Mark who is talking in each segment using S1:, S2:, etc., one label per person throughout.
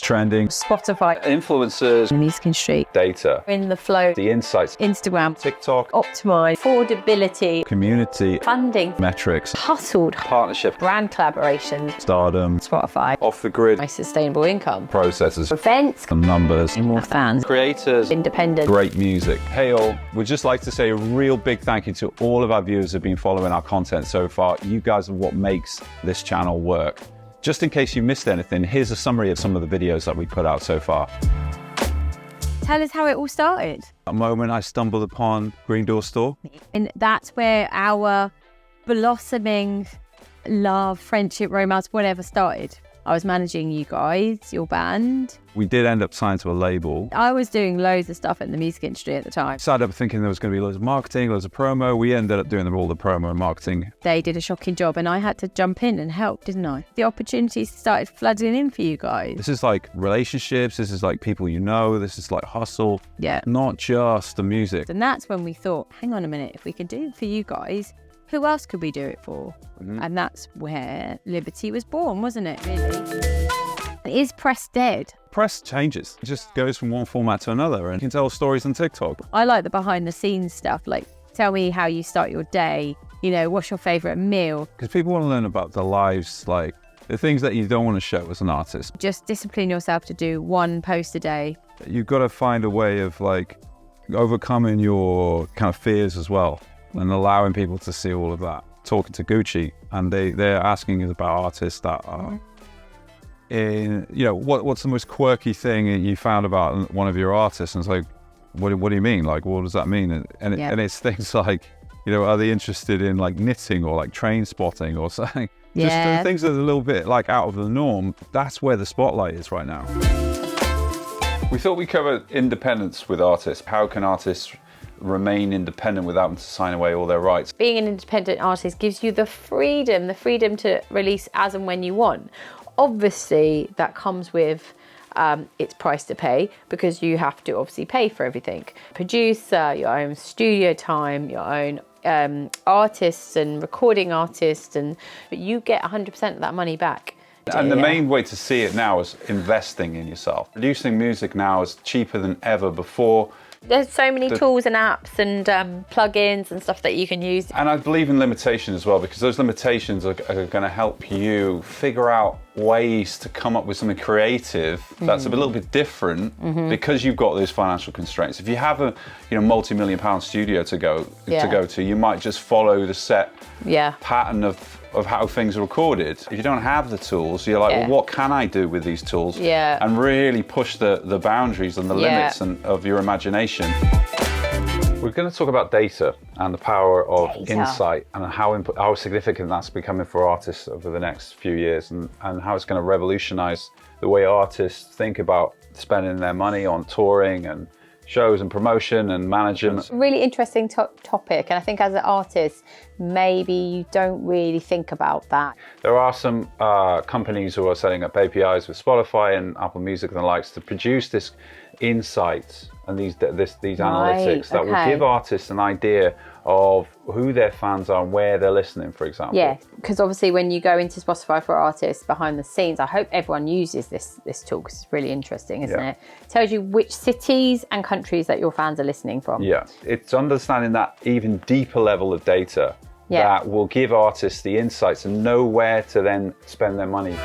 S1: trending,
S2: Spotify,
S1: influencers,
S2: music industry,
S1: data,
S2: in the flow,
S1: the insights,
S2: Instagram,
S1: TikTok,
S2: optimize, affordability,
S1: community,
S2: funding,
S1: metrics,
S2: hustled,
S1: partnership,
S2: brand collaborations,
S1: stardom,
S2: Spotify,
S1: off the grid,
S2: my sustainable income,
S1: processes,
S2: events,
S1: and numbers,
S2: more fans,
S1: creators,
S2: independent.
S1: great music. Hey all, we'd just like to say a real big thank you to all of our viewers who have been following our content so far. You guys are what makes this channel work. Just in case you missed anything, here's a summary of some of the videos that we put out so far.
S2: Tell us how it all started.
S1: A moment I stumbled upon Green Door Store.
S2: And that's where our blossoming love, friendship, romance, whatever started. I was managing you guys, your band.
S1: We did end up signed to a label.
S2: I was doing loads of stuff in the music industry at the time.
S1: Started up thinking there was going to be loads of marketing, loads of promo. We ended up doing all the promo and marketing.
S2: They did a shocking job and I had to jump in and help, didn't I? The opportunities started flooding in for you guys.
S1: This is like relationships. This is like people you know. This is like hustle.
S2: Yeah.
S1: Not just the music.
S2: And that's when we thought, hang on a minute, if we could do it for you guys, who else could we do it for? And that's where Liberty was born, wasn't it, really? Is press dead?
S1: Press changes. It just goes from one format to another, and you can tell stories on TikTok.
S2: I like the behind the scenes stuff, like tell me how you start your day, you know, what's your favourite meal?
S1: Because people want to learn about their lives, like the things that you don't want to show as an artist.
S2: Just discipline yourself to do one post a day.
S1: You've got to find a way of like overcoming your kind of fears as well, and allowing people to see all of that. Talking to Gucci, and they're asking us about artists that are in, you know, what's the most quirky thing you found about one of your artists? And it's like, what do you mean? Like, what does that mean? And it's things like, you know, are they interested in like knitting or like train spotting or something? Just things that are a little bit like out of the norm. That's where the spotlight is right now. We thought we'd cover independence with artists. How can artists remain independent without them to sign away all their rights?
S2: Being an independent artist gives you the freedom to release as and when you want. Obviously, that comes with its price to pay, because you have to obviously pay for everything. Producer, your own studio time, your own artists and recording artists, but you get 100% of that money back.
S1: And the main way to see it now is investing in yourself. Producing music now is cheaper than ever before.
S2: There's so many tools and apps and plugins and stuff that you can use.
S1: And I believe in limitation as well, because those limitations are going to help you figure out ways to come up with something creative that's a little bit different, because you've got those financial constraints. If you have a multi-million-pound studio to go to, you might just follow the set pattern of how things are recorded. If you don't have the tools, you're like, well, what can I do with these tools? And really push the boundaries and the limits of your imagination. We're going to talk about data and the power of insight, and how significant that's becoming for artists over the next few years, and how it's going to revolutionize the way artists think about spending their money on touring and shows and promotion and management.
S2: Really interesting topic, and I think as an artist, maybe you don't really think about that.
S1: There are some companies who are setting up APIs with Spotify and Apple Music and the likes to produce this insight and these analytics that will give artists an idea of who their fans are and where they're listening, for example.
S2: Yeah, because obviously when you go into Spotify for artists behind the scenes, I hope everyone uses this tool, because it's really interesting, isn't it? It tells you which cities and countries that your fans are listening from. Yeah,
S1: it's understanding that even deeper level of data that will give artists the insights and know where to then spend their money.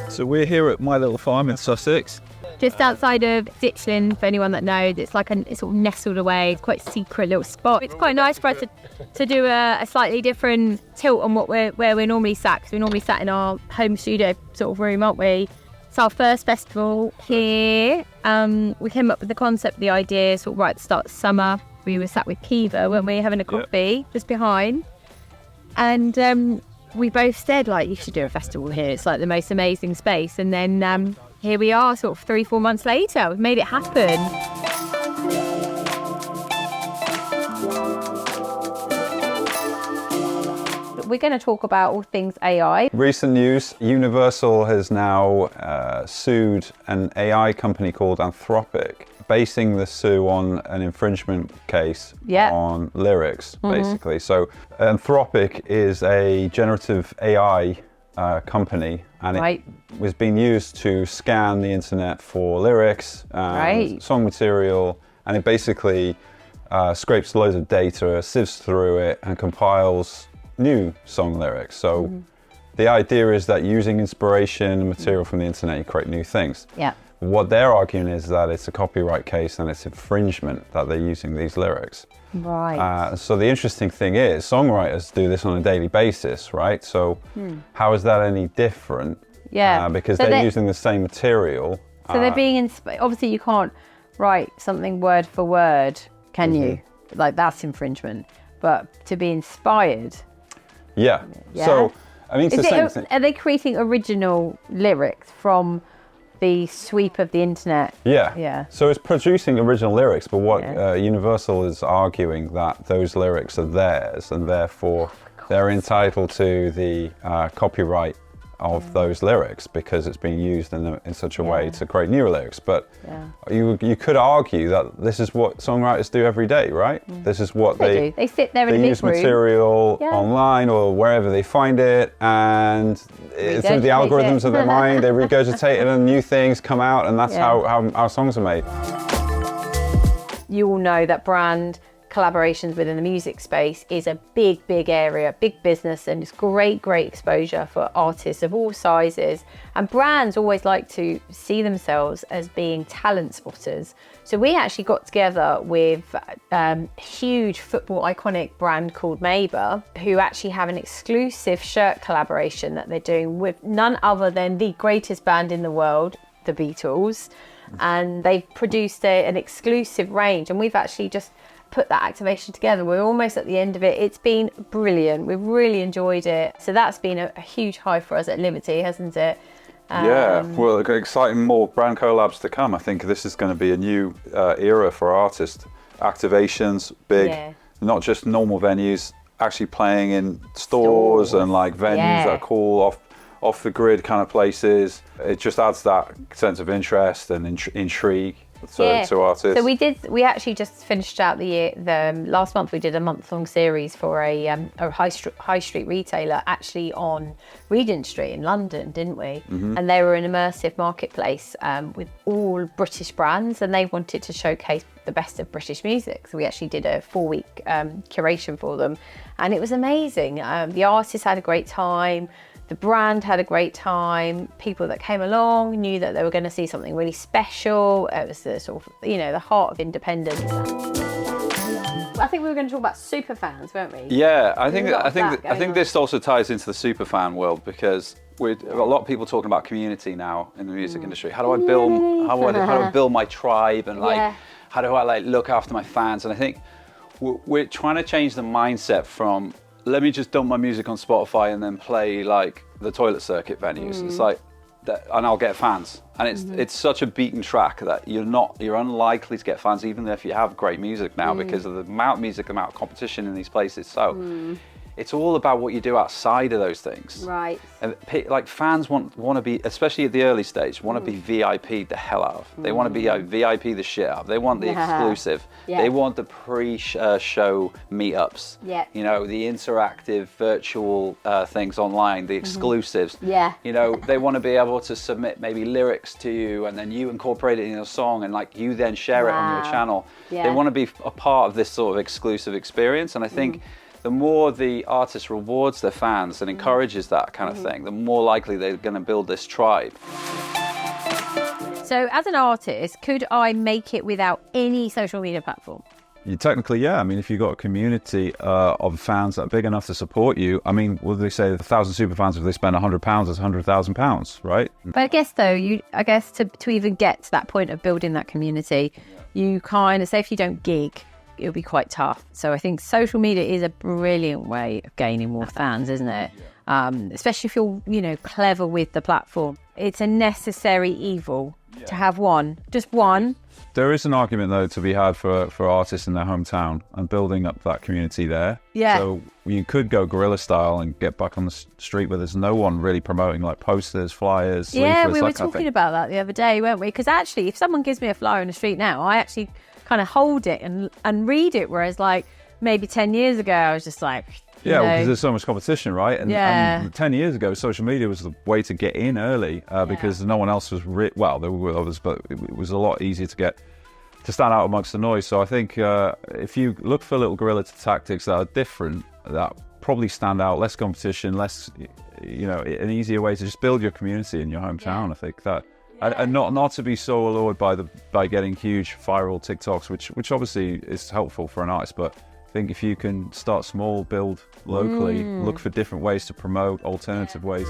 S1: So we're here at my little farm in Sussex.
S2: Just outside of Ditchling, for anyone that knows, it's like it's sort of nestled away. It's quite a secret little spot. It's quite nice for us to do a slightly different tilt on where we're normally sat, because we're normally sat in our home studio sort of room, aren't we? It's our first festival here. We came up with the concept, the idea, sort of right at the start of summer. We were sat with Kiva, weren't we, having a coffee just behind. And we both said, like, you should do a festival here. It's like the most amazing space. And then here we are, sort of 3-4 months later. We've made it happen. We're going to talk about all things AI.
S1: Recent news, Universal has now sued an AI company called Anthropic, basing the sue on an infringement case on lyrics, basically. So Anthropic is a generative AI company, and
S2: Right.
S1: it was being used to scan the internet for lyrics,
S2: Right.
S1: song material, and it basically scrapes loads of data, sifts through it, and compiles new song lyrics. So the idea is that using inspiration and material from the internet, you create new things.
S2: Yeah.
S1: What they're arguing is that it's a copyright case and it's infringement that they're using these lyrics.
S2: Right.
S1: So the interesting thing is, songwriters do this on a daily basis, right? So how is that any different?
S2: Yeah.
S1: Because
S2: So
S1: they're using the same material.
S2: So they're being inspired. Obviously, you can't write something word for word, can you? Like, that's infringement. But to be inspired.
S1: Yeah.
S2: Yeah.
S1: So, I mean, it's the same thing.
S2: Are they creating original lyrics from the sweep of the internet?
S1: Yeah.
S2: Yeah.
S1: So it's producing original lyrics, but what
S2: Yeah.
S1: Universal is arguing that those lyrics are theirs, and therefore they're entitled to the copyright of those lyrics because it's being used in such a way to create new lyrics. But you could argue that this is what songwriters do every day, right? This is what
S2: They do. They sit there in a
S1: they
S2: big
S1: use
S2: room.
S1: material online or wherever they find it, and through the
S2: Regurgitate
S1: algorithms
S2: it.
S1: of their mind, they regurgitate it and new things come out, and that's how our songs are made.
S2: You all know that brand collaborations within the music space is a big area, big business, and it's great exposure for artists of all sizes. And brands always like to see themselves as being talent spotters. So we actually got together with a huge football iconic brand called Maber, who actually have an exclusive shirt collaboration that they're doing with none other than the greatest band in the world, the Beatles. And they've produced an exclusive range, and we've actually just put that activation together. We're almost at the end of it. It's been brilliant. We've really enjoyed it. So that's been a huge high for us at Liberty, hasn't it?
S1: Yeah, well, exciting more brand collabs to come. I think this is going to be a new era for artists. Activations, big, not just normal venues, actually playing in stores and like venues that are cool, off the grid kind of places. It just adds that sense of interest and intrigue to artists.
S2: So we actually just finished out the year. Last month we did a month-long series for a high street retailer actually on Regent Street in London, didn't we? And they were an immersive marketplace with all British brands, and they wanted to showcase the best of British music. So we actually did a 4-week curation for them, and it was amazing. The artists had a great time. The brand had a great time. People that came along knew that they were going to see something really special. It was the sort of, the heart of independence. I think we were going to talk about super fans, weren't we?
S1: Yeah, I think this also ties into the super fan world, because with a lot of people talking about community now in the music industry. How do I build my tribe, and how do I look after my fans? And I think we're trying to change the mindset from, let me just dump my music on Spotify and then play like the toilet circuit venues. It's like that, and I'll get fans. And it's such a beaten track that you're unlikely to get fans, even if you have great music now, because of the amount of music, the amount of competition in these places. So it's all about what you do outside of those things.
S2: Right.
S1: And like fans want to be, especially at the early stage, want to be VIP the hell out of. They want to be VIP the shit out of. They want the exclusive. They want the pre-show meetups.
S2: Yeah.
S1: The interactive virtual things online, the exclusives.
S2: Yeah.
S1: They want to be able to submit maybe lyrics to you, and then you incorporate it in your song, and like you then share it on your channel.
S2: Yeah.
S1: They want to be a part of this sort of exclusive experience, and I think the more the artist rewards their fans and encourages that kind of thing, the more likely they're going to build this tribe.
S2: So as an artist, could I make it without any social media platform?
S1: Technically, yeah. I mean, if you've got a community of fans that are big enough to support you, I mean, what do they say? 1,000 super fans, if they spend £100, that's £100,000, right?
S2: But I guess to even get to that point of building that community, you kind of say if you don't gig, it'll be quite tough. So I think social media is a brilliant way of gaining more fans, isn't it? Especially if you're, clever with the platform. It's a necessary evil to have one, just one.
S1: There is an argument, though, to be had for artists in their hometown and building up that community there.
S2: Yeah.
S1: So you could go guerrilla style and get back on the street where there's no one really promoting, like posters, flyers,
S2: Yeah,
S1: leaflets,
S2: we were talking about that the other day, weren't we? Because actually, if someone gives me a flyer on the street now, I actually kind of hold it and read it, whereas like maybe 10 years ago I was just like,
S1: Yeah, because there's so much competition, right? And 10 years ago, social media was the way to get in early because no one else was well, there were others, but it was a lot easier to stand out amongst the noise. So I think if you look for little guerrilla tactics that are different, that probably stand out, less competition, less, an easier way to just build your community in your hometown. I think that, and not to be so allured by getting huge viral TikToks, which obviously is helpful for an artist, but I think if you can start small, build locally, look for different ways to promote, alternative ways.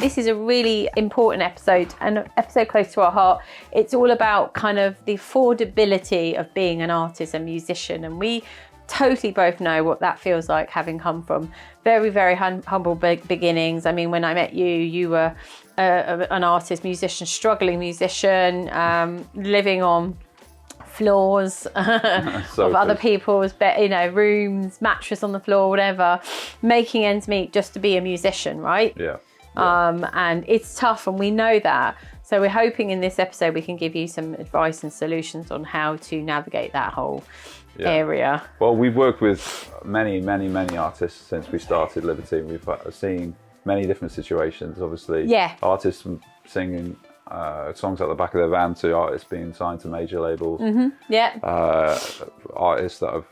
S2: This is a really important episode, and an episode close to our heart. It's all about kind of the affordability of being an artist and musician, and we totally both know what that feels like, having come from very, very humble beginnings. I mean, when I met you, you were an artist, musician, struggling musician, living on floors of other people's rooms, mattress on the floor, whatever, making ends meet just to be a musician, right? And it's tough, and we know that. So we're hoping in this episode we can give you some advice and solutions on how to navigate that whole area.
S1: Well, we've worked with many artists since we started Liberty. We've seen many different situations, obviously. Artists from singing songs at the back of their van to artists being signed to major labels. Artists that have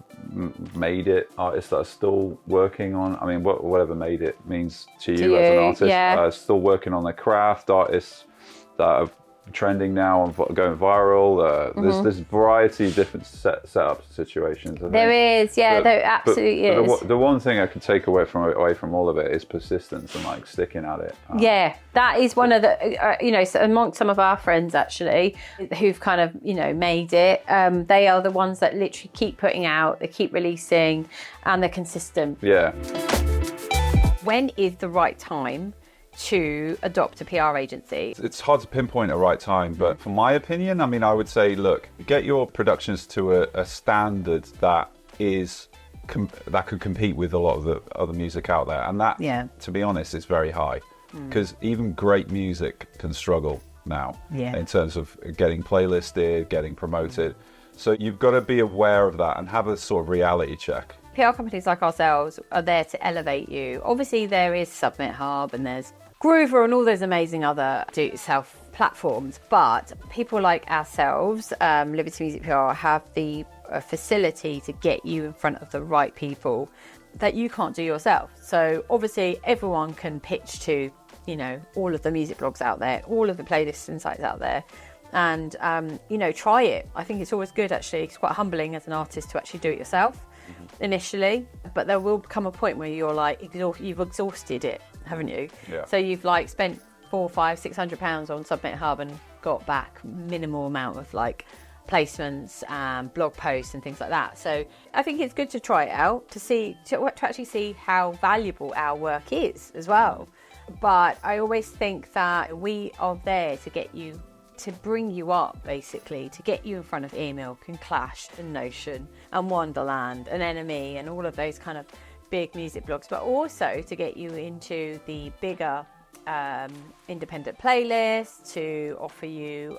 S1: made it, artists that are still working on, I mean, whatever made it means to you as an artist, still working on their craft, artists that are trending now and going viral. There's variety of different setups situations.
S2: There absolutely is.
S1: The one thing I could take away from all of it is persistence and like sticking at it.
S2: That is one of the so amongst some of our friends actually who've kind of made it. They are the ones that literally keep putting out, they keep releasing, and they're consistent. When is the right time to adopt a PR agency?
S1: It's hard to pinpoint a right time, but from my opinion, I mean, I would say, look, get your productions to a standard that that could compete with a lot of the other music out there, and that, to be honest, is very high, because even great music can struggle now in terms of getting playlisted, getting promoted. So you've got to be aware of that and have a sort of reality check.
S2: PR companies like ourselves are there to elevate you. Obviously, there is Submit Hub and there's Groover and all those amazing other do-it-yourself platforms. But people like ourselves, Liberty Music PR, have the facility to get you in front of the right people that you can't do yourself. So obviously, everyone can pitch to, all of the music blogs out there, all of the playlists and sites out there. And, try it. I think it's always good, actually. It's quite humbling as an artist to actually do it yourself initially. But there will come a point where you're like, you've exhausted it, haven't you? So you've like spent £400, £500, £600 on Submit Hub and got back minimal amount of like placements and blog posts and things like that. So I think it's good to try it out to actually see how valuable our work is as well. But I always think that we are there to get you, to bring you up, basically, to get you in front of Earmilk and Clash and Notion and Wonderland and Enemy and all of those kind of big music blogs, but also to get you into the bigger independent playlists, to offer you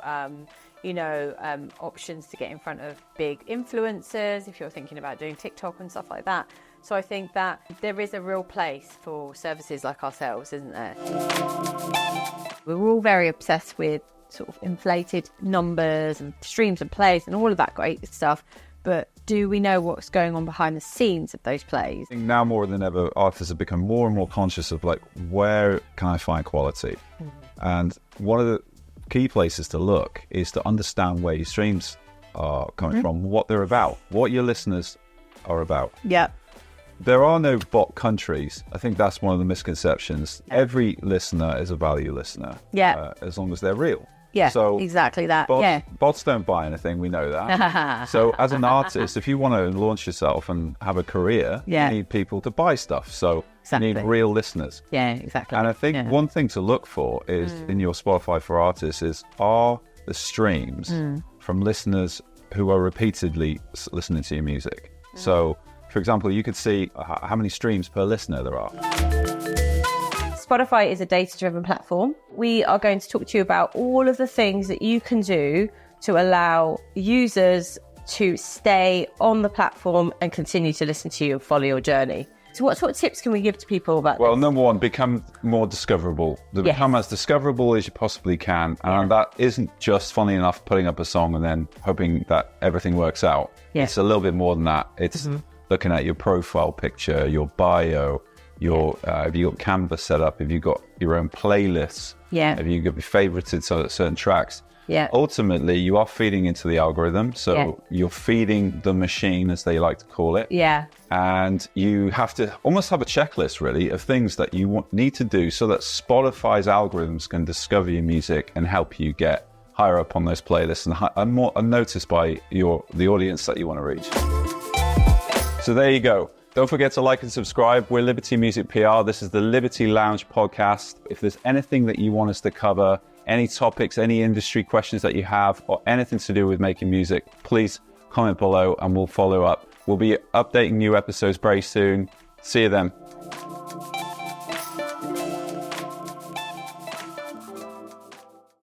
S2: options to get in front of big influencers if you're thinking about doing TikTok and stuff like that. So I think that there is a real place for services like ourselves, isn't there? We're all very obsessed with sort of inflated numbers and streams and plays and all of that great stuff, but do we know what's going on behind the scenes of those plays?
S1: I think now more than ever, artists have become more and more conscious of like, where can I find quality? And one of the key places to look is to understand where your streams are coming from, what they're about, what your listeners are about. There are no bot countries. I think that's one of the misconceptions. Every listener is a value listener, as long as they're real. So
S2: exactly that.
S1: Bots don't buy anything, we know that. So as an artist, if you want to launch yourself and have a career, you need people to buy stuff. So you need real listeners. And I think one thing to look for is in your Spotify for Artists are the streams from listeners who are repeatedly listening to your music. So, for example, you could see how many streams per listener there are.
S2: Spotify is a data-driven platform. We are going to talk to you about all of the things that you can do to allow users
S3: to stay on the platform and continue to listen to you and follow your journey. So what sort of tips can we give to people about
S1: Well,
S3: this?
S1: number one, become more discoverable. Become as discoverable as you possibly can. And that isn't just, funny enough, putting up a song and then hoping that everything works out.
S3: Yeah.
S1: It's a little bit more than that. It's looking at your profile picture, your bio, your if you got Canvas set up, if you got your own playlists, if you got favorited certain tracks.
S3: Yeah.
S1: Ultimately, you are feeding into the algorithm. So you're feeding the machine, as they like to call it.
S3: Yeah.
S1: And you have to almost have a checklist, really, of things that you need to do so that Spotify's algorithms can discover your music and help you get higher up on those playlists and more noticed by the audience that you want to reach. So there you go. Don't forget to like and subscribe. We're Liberty Music PR. This is the Liberty Lounge podcast. If there's anything that you want us to cover, any topics, any industry questions that you have, or anything to do with making music, please comment below and we'll follow up. We'll be updating new episodes very soon. See you then.